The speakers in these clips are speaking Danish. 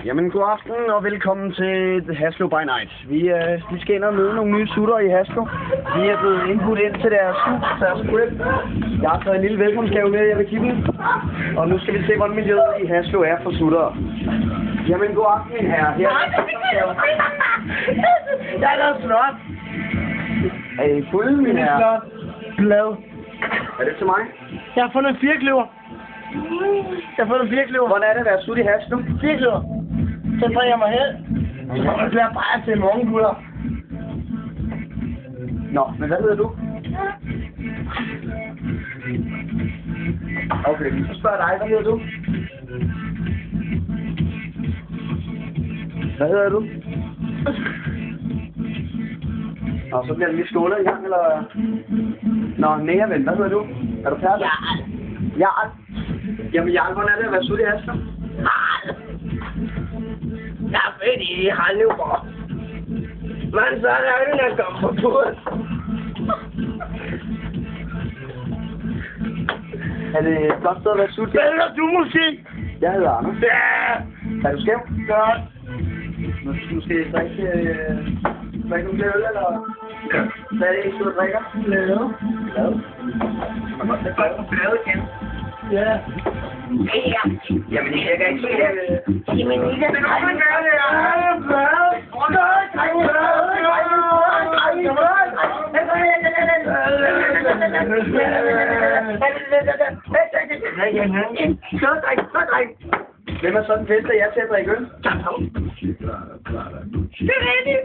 Jamen, god aften og velkommen til Haslo by Night. Vi skal ind og møde nogle nye sutter i Haslo. Vi er blevet indbudt ind til deres grip. Jeg har taget en lille velkomstgave med, jeg vil give dem. Og nu skal vi se, hvordan miljøet i Haslo er for sutter. Jamen, god aften, min herre. Her er jeg er da flot. Er I fulde, min herre? Glad. Er det til mig? Jeg har fundet en firkløver. Hvordan er det at være sut i Haslo? Firkløver. Så bringer jeg mig hen. Så kommer jeg bare til morgen, gutter. Nå, men hvad hedder du? Okay, så spørger jeg dig. Hvad hedder du? Hvad hedder du? Nå, så bliver det lige skålet i gang, eller? Nå, næreven, hvad hedder du? Er du færdig? Jarl. Jamen, Jarl, hvordan er det at være sut i Haslo? Jeg er født i Hannover. Men så er der jo en, der kommer på turen. Er det et godt sted at være sut? Spiller du musik? Jeg hedder Anders. Ja. Er du skæv? Godt. Nu skal I drikke nogle øl, eller? Ja. Hvad er det, I sidder og drikker? Glade. Hvad? Man kan godt tage glade igen. Ja. Ja. Jamen, jeg kan ikke se det. Jamen, I kan ikke gøre det. Hvem er sådan fedt, at jeg til at drikke øl? Det er rigtigt.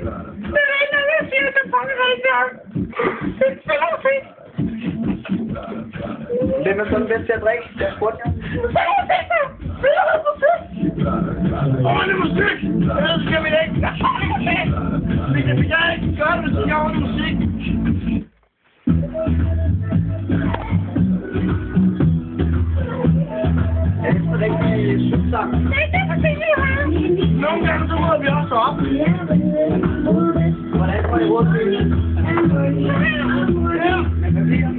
Det er rigtigt, jeg siger det for mig rigtig. Det spiller fedt. Hvem er sådan fedt til at drikke? Jeg spurgte jer. Spiller musik. Ordentlig musik. Ellers skal vi da ikke. Vi kan ikke gøre det, hvis vi har ordentlig musik. Er det så rigtig sutsang? Nej, det er for det, nogle gange så møder vi også op. Hvordan får I hovedbyen? Ja. Men hvad bliver?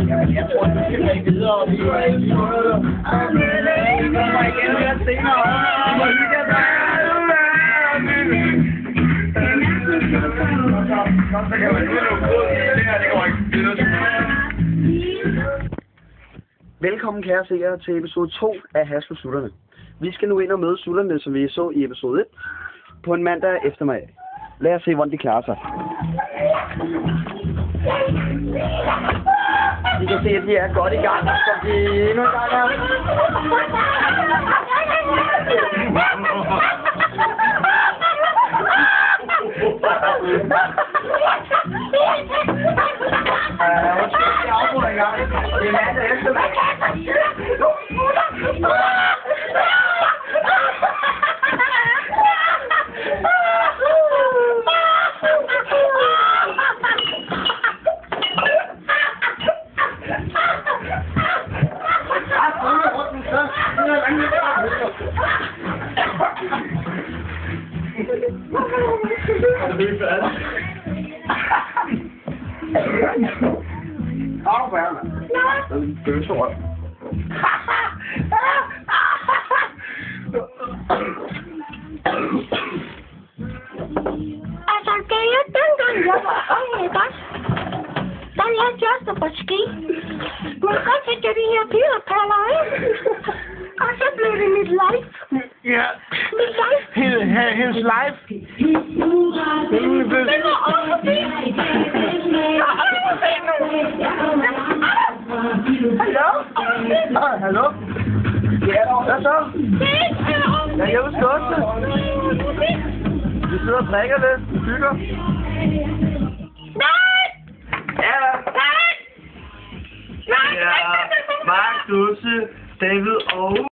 Jamen, jeg tror, vi skal tage videre, og vi er ikke noget. Vi kommer igen her senere. Vi må hygge os. Så kan man ikke lukke ud. Det her, det går ikke. Velkommen, kære seere, til episode 2 af Haslo Sutterne. Vi skal nu ind og møde sutterne, som vi så i episode 1, på en mandag eftermiddag. Lad os se, hvordan de klarer sig. Vi kan se, at de er godt i gang, så de endnu en gang er. Jeg afbryder en gang. Det er mandag eftermiddag. Au, Werner. Das ist böse Ort. Altså, det er jo dengang, jeg var ung, ikke også? Der lærte jeg også på ski. Du kan godt se, at de her piger paller ind. Og så blev det mit life. Ja. Mit life. Hendes life. Det var overfint. Jeg har overfint nu. Hallo? Hallo? Ja, hvad så? Jeg kan huske også. Vi sidder og drikker lidt. Hygger. Nej! Ja. Nej! Nej! Ja. Mark, Dulce, David og...